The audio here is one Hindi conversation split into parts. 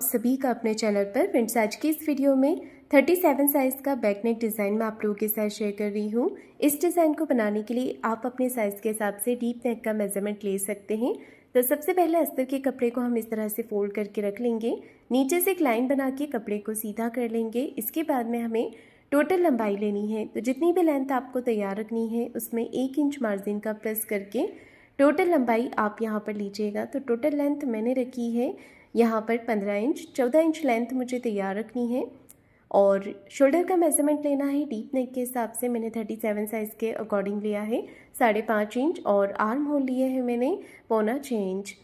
सभी का अपने चैनल पर। फ्रेंड्स, आज की इस वीडियो में 37 साइज़ का बैक नेक डिज़ाइन मैं आप लोगों के साथ शेयर कर रही हूँ। इस डिज़ाइन को बनाने के लिए आप अपने साइज़ के हिसाब से डीप नेक का मेजरमेंट ले सकते हैं। तो सबसे पहले अस्तर के कपड़े को हम इस तरह से फोल्ड करके रख लेंगे। नीचे से एक लाइन बना के कपड़े को सीधा कर लेंगे। इसके बाद में हमें टोटल लंबाई लेनी है। तो जितनी भी लेंथ आपको तैयार रखनी है उसमें 1 इंच मार्जिन का प्लस करके टोटल लंबाई आप यहाँ पर लीजिएगा। तो टोटल लेंथ मैंने रखी है यहाँ पर 15 इंच, 14 इंच लेंथ मुझे तैयार रखनी है। और शोल्डर का मेजरमेंट लेना है डीप नेक के हिसाब से मैंने 37 साइज़ के अकॉर्डिंग लिया है 5.5 इंच। और आर्म होल लिए है मैंने 1.25 इंच।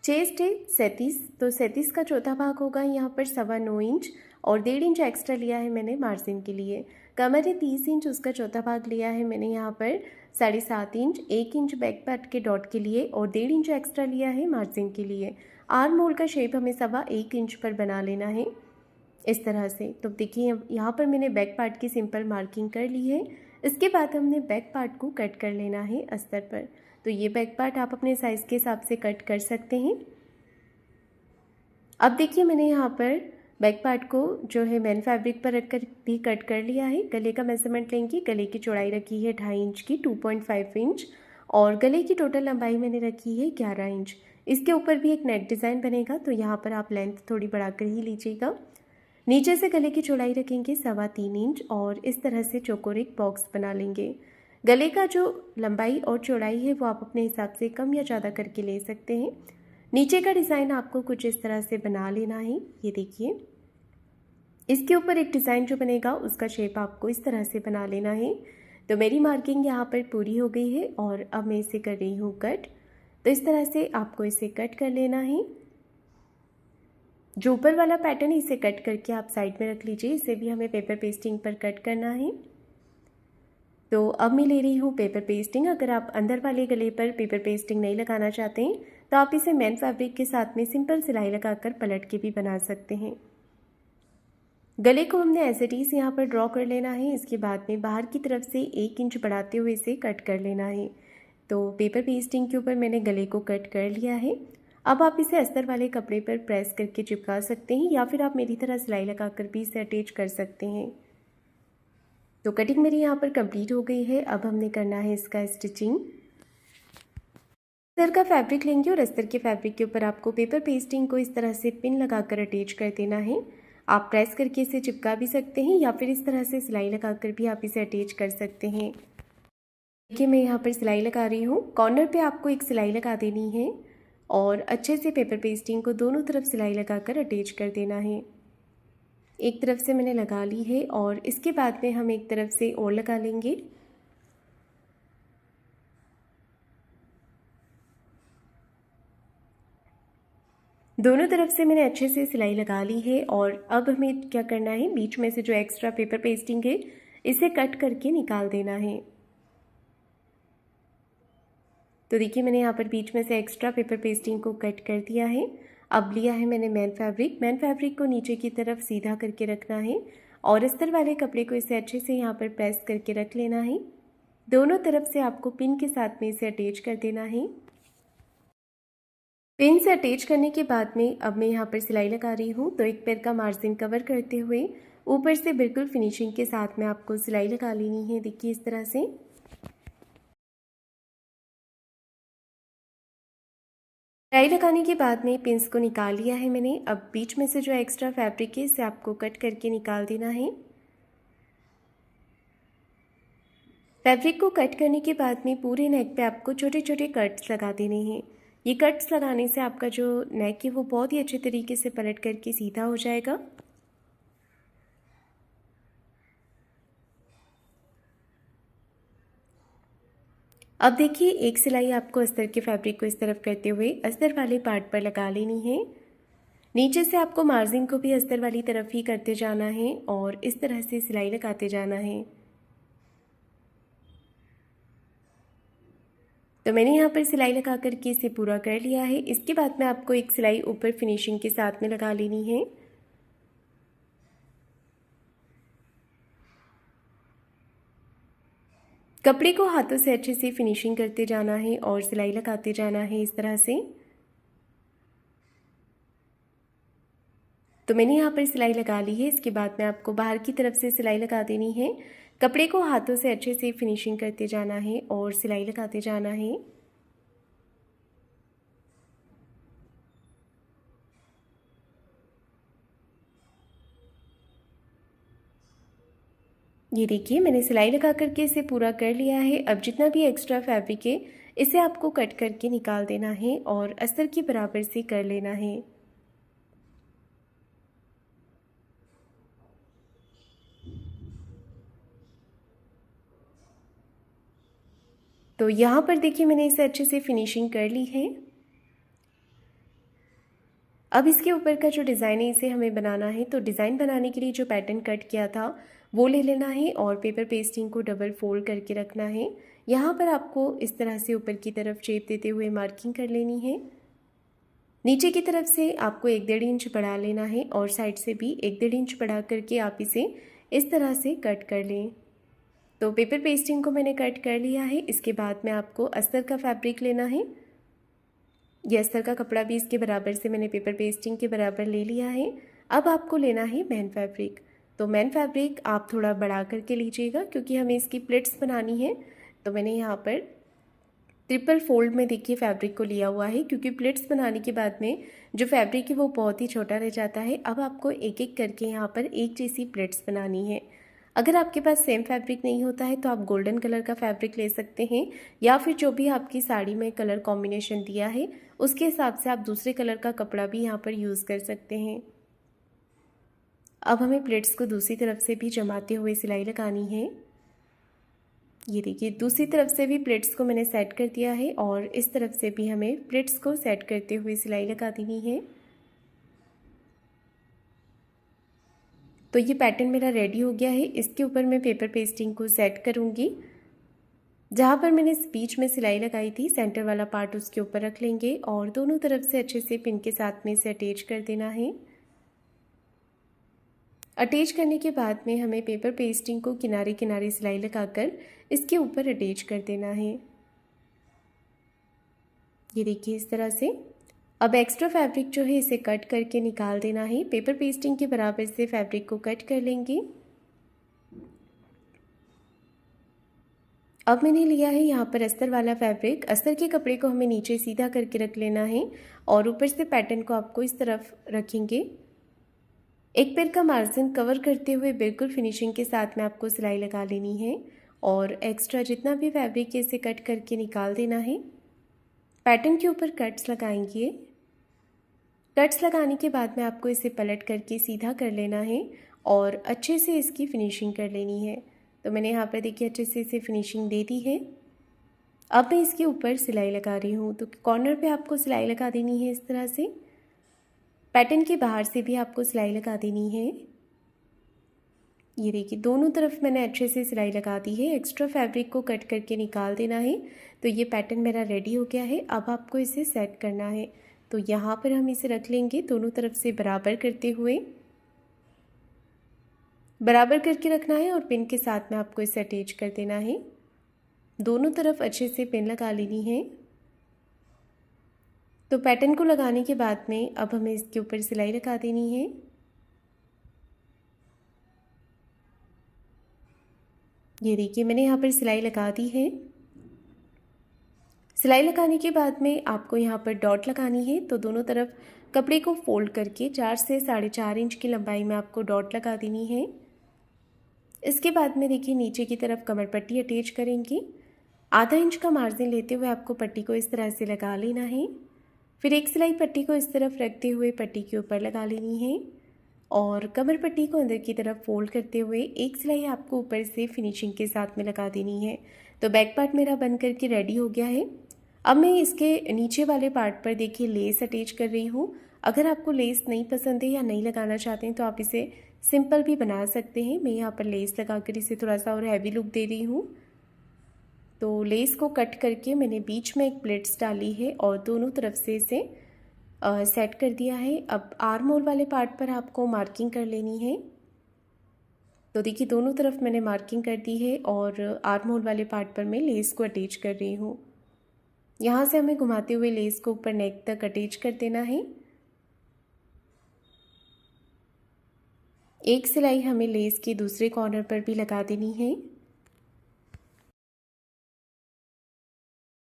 चेस्ट है 37, तो 37 का चौथा भाग होगा यहाँ पर 9.25 इंच। और 1.5 इंच एक्स्ट्रा लिया है मैंने मार्जिन के लिए। कमर है 30 इंच, उसका चौथा भाग लिया है मैंने यहाँ पर 7.5 इंच। 1 इंच बैक पार्ट के डॉट के लिए और 1.5 इंच एक्स्ट्रा लिया है मार्जिन के लिए। आर्म होल का शेप हमें 1.25 इंच पर बना लेना है इस तरह से। तो देखिए यहाँ पर मैंने बैक पार्ट की सिंपल मार्किंग कर ली है। इसके बाद हमने बैक पार्ट को कट कर लेना है अस्तर पर। तो ये बैक पार्ट आप अपने साइज़ के हिसाब से कट कर सकते हैं। अब देखिए मैंने यहाँ पर बैक पार्ट को जो है मैन फैब्रिक पर रखकर भी कट कर लिया है। गले का मेजरमेंट लेंगे। गले की चौड़ाई रखी है 2.5 इंच की, 2.5 इंच। और गले की टोटल लंबाई मैंने रखी है 11 इंच। इसके ऊपर भी एक नेक डिज़ाइन बनेगा, तो यहाँ पर आप लेंथ थोड़ी बढ़ाकर ही लीजिएगा। नीचे से गले की चौड़ाई रखेंगे 3.25 इंच और इस तरह से चौकोर एक बॉक्स बना लेंगे। गले का जो लंबाई और चौड़ाई है वो आप अपने हिसाब से कम या ज़्यादा करके ले सकते हैं। नीचे का डिज़ाइन आपको कुछ इस तरह से बना लेना है। ये देखिए इसके ऊपर एक डिज़ाइन जो बनेगा उसका शेप आपको इस तरह से बना लेना है। तो मेरी मार्किंग यहाँ पर पूरी हो गई है और अब मैं इसे कर रही हूँ कट। तो इस तरह से आपको इसे कट कर लेना है। जो ऊपर वाला पैटर्न इसे कट करके आप साइड में रख लीजिए। इसे भी हमें पेपर पेस्टिंग पर कट करना है। तो अब मैं ले रही हूँ पेपर पेस्टिंग। अगर आप अंदर वाले गले पर पेपर पेस्टिंग नहीं लगाना चाहते हैं तो आप इसे मैन फैब्रिक के साथ में सिंपल सिलाई लगाकर पलट के भी बना सकते हैं। गले को हमने एज इट इज़ यहाँ पर ड्रॉ कर लेना है। इसके बाद में बाहर की तरफ से 1 इंच बढ़ाते हुए इसे कट कर लेना है। तो पेपर पेस्टिंग के ऊपर मैंने गले को कट कर लिया है। अब आप इसे अस्तर वाले कपड़े पर प्रेस करके चिपका सकते हैं या फिर आप मेरी तरह सिलाई लगाकर भी इसे अटैच कर सकते हैं। तो कटिंग मेरी यहाँ पर कंप्लीट हो गई है। अब हमने करना है इसका स्टिचिंग। अस्तर का फैब्रिक लेंगे और अस्तर के फैब्रिक के ऊपर आपको पेपर पेस्टिंग को इस तरह से पिन लगाकर अटैच कर देना है। आप प्रेस करके इसे चिपका भी सकते हैं या फिर इस तरह से सिलाई लगाकर भी आप इसे अटैच कर सकते हैं। देखिए मैं यहाँ पर सिलाई लगा रही हूँ। कॉर्नर पे आपको एक सिलाई लगा देनी है और अच्छे से पेपर पेस्टिंग को दोनों तरफ सिलाई लगाकर अटैच कर देना है। एक तरफ से मैंने लगा ली है और इसके बाद में हम एक तरफ से और लगा लेंगे। दोनों तरफ से मैंने अच्छे से सिलाई लगा ली है और अब हमें क्या करना है, बीच में से जो एक्स्ट्रा पेपर पेस्टिंग है इसे कट करके निकाल देना है। तो देखिए मैंने यहाँ पर बीच में से एक्स्ट्रा पेपर पेस्टिंग को कट कर दिया है। अब लिया है मैंने मैन फैब्रिक को नीचे की तरफ सीधा करके रखना है और अस्तर वाले कपड़े को इसे अच्छे से यहाँ पर प्रेस करके रख लेना है। दोनों तरफ से आपको पिन के साथ में इसे अटैच कर देना है। पिन से अटैच करने के बाद में अब मैं यहाँ पर सिलाई लगा रही हूँ। तो एक पैर का मार्जिन कवर करते हुए ऊपर से बिल्कुल फिनिशिंग के साथ में आपको सिलाई लगा लेनी है। देखिए इस तरह से सिलाई लगाने के बाद में पिंस को निकाल लिया है मैंने। अब बीच में से जो एक्स्ट्रा फैब्रिक है इसे आपको कट करके निकाल देना है। फैब्रिक को कट करने के बाद में पूरे नेक पे आपको छोटे छोटे कट्स लगा देने हैं। ये कट्स लगाने से आपका जो नेक है वो बहुत ही अच्छे तरीके से पलट करके सीधा हो जाएगा। अब देखिए एक सिलाई आपको अस्तर के फैब्रिक को इस तरफ करते हुए अस्तर वाले पार्ट पर लगा लेनी है। नीचे से आपको मार्जिन को भी अस्तर वाली तरफ ही करते जाना है और इस तरह से सिलाई लगाते जाना है। तो मैंने यहाँ पर सिलाई लगा करके इसे पूरा कर लिया है। इसके बाद में आपको एक सिलाई ऊपर फिनिशिंग के साथ में लगा लेनी है। कपड़े को हाथों से अच्छे से फिनिशिंग करते जाना है और सिलाई लगाते जाना है इस तरह से। तो मैंने यहाँ पर सिलाई लगा ली है। इसके बाद में आपको बाहर की तरफ से सिलाई लगा देनी है। कपड़े को हाथों से अच्छे से फिनिशिंग करते जाना है और सिलाई लगाते जाना है। ये देखिए मैंने सिलाई लगा करके इसे पूरा कर लिया है। अब जितना भी एक्स्ट्रा फैब्रिक है इसे आपको कट करके निकाल देना है और अस्तर के बराबर से कर लेना है। तो यहाँ पर देखिए मैंने इसे अच्छे से फिनिशिंग कर ली है। अब इसके ऊपर का जो डिज़ाइन है इसे हमें बनाना है। तो डिज़ाइन बनाने के लिए जो पैटर्न कट किया था वो ले लेना है और पेपर पेस्टिंग को डबल फोल्ड करके रखना है। यहाँ पर आपको इस तरह से ऊपर की तरफ शेप देते हुए मार्किंग कर लेनी है। नीचे की तरफ से आपको 1-1.5 इंच बढ़ा लेना है और साइड से भी 1-1.5 इंच बढ़ा करके आप इसे इस तरह से कट कर लें। तो पेपर पेस्टिंग को मैंने कट कर लिया है। इसके बाद में आपको अस्तर का फैब्रिक लेना है। ये अस्तर का कपड़ा भी इसके बराबर से मैंने पेपर पेस्टिंग के बराबर ले लिया है। अब आपको लेना है मैन फैब्रिक। तो मैन फैब्रिक आप थोड़ा बढ़ा करके लीजिएगा क्योंकि हमें इसकी प्लेट्स बनानी है। तो मैंने यहाँ पर ट्रिपल फोल्ड में देखिए फैब्रिक को लिया हुआ है क्योंकि प्लेट्स बनाने के बाद में जो फैब्रिक है वो बहुत ही छोटा रह जाता है। अब आपको एक एक करके यहाँ पर एक जैसी प्लेट्स बनानी है। अगर आपके पास सेम फैब्रिक नहीं होता है तो आप गोल्डन कलर का फैब्रिक ले सकते हैं या फिर जो भी आपकी साड़ी में कलर कॉम्बिनेशन दिया है उसके हिसाब से आप दूसरे कलर का कपड़ा भी यहाँ पर यूज़ कर सकते हैं। अब हमें प्लेट्स को दूसरी तरफ से भी जमाते हुए सिलाई लगानी है। ये देखिए दूसरी तरफ से भी प्लेट्स को मैंने सेट कर दिया है और इस तरफ से भी हमें प्लेट्स को सेट करते हुए सिलाई लगा देनी है। तो ये पैटर्न मेरा रेडी हो गया है। इसके ऊपर मैं पेपर पेस्टिंग को सेट करूँगी। जहाँ पर मैंने बीच में सिलाई लगाई थी सेंटर वाला पार्ट उसके ऊपर रख लेंगे और दोनों तरफ से अच्छे से पिन के साथ में इसे अटैच कर देना है। अटैच करने के बाद में हमें पेपर पेस्टिंग को किनारे किनारे सिलाई लगाकर इसके ऊपर अटैच कर देना है। ये देखिए इस तरह से। अब एक्स्ट्रा फैब्रिक जो है इसे कट करके निकाल देना है। पेपर पेस्टिंग के बराबर से फैब्रिक को कट कर लेंगे। अब मैंने लिया है यहाँ पर अस्तर वाला फैब्रिक। अस्तर के कपड़े को हमें नीचे सीधा करके रख लेना है और ऊपर से पैटर्न को आपको इस तरफ रखेंगे। एक पैर का मार्जिन कवर करते हुए बिल्कुल फिनिशिंग के साथ में आपको सिलाई लगा लेनी है और एक्स्ट्रा जितना भी फैब्रिक है इसे कट करके निकाल देना है। पैटर्न के ऊपर कट्स लगाएंगे। कट्स लगाने के बाद में आपको इसे पलट करके सीधा कर लेना है और अच्छे से इसकी फिनिशिंग कर लेनी है। तो मैंने यहाँ पर देखिए अच्छे से इसे फिनिशिंग दे दी है। अब मैं इसके ऊपर सिलाई लगा रही हूँ। तो कॉर्नर पे आपको सिलाई लगा देनी है इस तरह से। पैटर्न के बाहर से भी आपको सिलाई लगा देनी है। ये देखिए दोनों तरफ मैंने अच्छे से सिलाई लगा दी है। एक्स्ट्रा फैब्रिक को कट करके निकाल देना है। तो ये पैटर्न मेरा रेडी हो गया है। अब आपको इसे सेट करना है। तो यहाँ पर हम इसे रख लेंगे दोनों तरफ से बराबर करते हुए। बराबर करके रखना है और पिन के साथ में आपको इसे अटैच कर देना है। दोनों तरफ अच्छे से पिन लगा लेनी है। तो पैटर्न को लगाने के बाद में अब हमें इसके ऊपर सिलाई लगा देनी है। ये देखिए मैंने यहाँ पर सिलाई लगा दी है। सिलाई लगाने के बाद में आपको यहाँ पर डॉट लगानी है। तो दोनों तरफ कपड़े को फोल्ड करके 4 से 4.5 इंच की लंबाई में आपको डॉट लगा देनी है। इसके बाद में देखिए नीचे की तरफ कमर पट्टी अटैच करेंगे। आधा इंच का मार्जिन लेते हुए आपको पट्टी को इस तरह से लगा लेना है। फिर एक सिलाई पट्टी को इस तरफ रखते हुए पट्टी के ऊपर लगा लेनी है और कमर पट्टी को अंदर की तरफ फोल्ड करते हुए एक सिलाई आपको ऊपर से फिनिशिंग के साथ में लगा देनी है। तो बैक पार्ट मेरा बन करके रेडी हो गया है। अब मैं इसके नीचे वाले पार्ट पर देखिए लेस अटैच कर रही हूँ। अगर आपको लेस नहीं पसंद है या नहीं लगाना चाहते हैं तो आप इसे सिंपल भी बना सकते हैं। मैं यहाँ पर लेस लगाकर इसे थोड़ा सा और हैवी लुक दे रही हूँ। तो लेस को कट करके मैंने बीच में एक प्लेट्स डाली है और दोनों तरफ से इसे सेट कर दिया है। अब आर्म होल वाले पार्ट पर आपको मार्किंग कर लेनी है। तो देखिए दोनों तरफ मैंने मार्किंग कर दी है और आर्म होल वाले पार्ट पर मैं लेस को अटैच कर रही हूँ। यहाँ से हमें घुमाते हुए लेस को ऊपर नेक तक अटैच कर देना है। एक सिलाई हमें लेस के दूसरे कॉर्नर पर भी लगा देनी है।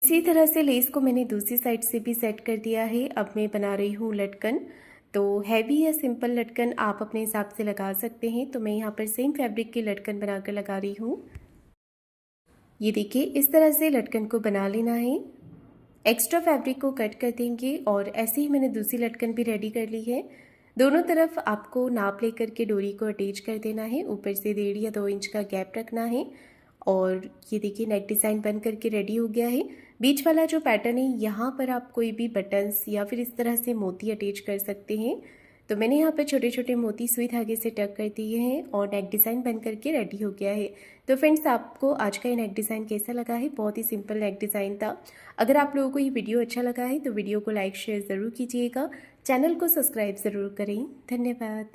इसी तरह से लेस को मैंने दूसरी साइड से भी सेट कर दिया है। अब मैं बना रही हूँ लटकन। तो हैवी या सिंपल लटकन आप अपने हिसाब से लगा सकते हैं। तो मैं यहाँ पर सेम फैब्रिक की लटकन बनाकर लगा रही हूँ। ये देखिए, इस तरह से लटकन को बना लेना है। एक्स्ट्रा फैब्रिक को कट कर देंगे और ऐसे ही मैंने दूसरी लटकन भी रेडी कर ली है। दोनों तरफ आपको नाप लेकर के डोरी को अटैच कर देना है। ऊपर से 1.5 या 2 इंच का गैप रखना है। और ये देखिए, नेक डिज़ाइन बन करके रेडी हो गया है। बीच वाला जो पैटर्न है, यहाँ पर आप कोई भी बटन्स या फिर इस तरह से मोती अटैच कर सकते हैं। तो मैंने यहाँ पर छोटे छोटे मोती सुई धागे से टक कर दिए हैं और नेक डिज़ाइन बन करके रेडी हो गया है। तो फ्रेंड्स, आपको आज का ये नेक डिज़ाइन कैसा लगा है? बहुत ही सिंपल नेक डिज़ाइन था। अगर आप लोगों को ये वीडियो अच्छा लगा है तो वीडियो को लाइक शेयर ज़रूर कीजिएगा। चैनल को सब्सक्राइब ज़रूर करें। धन्यवाद।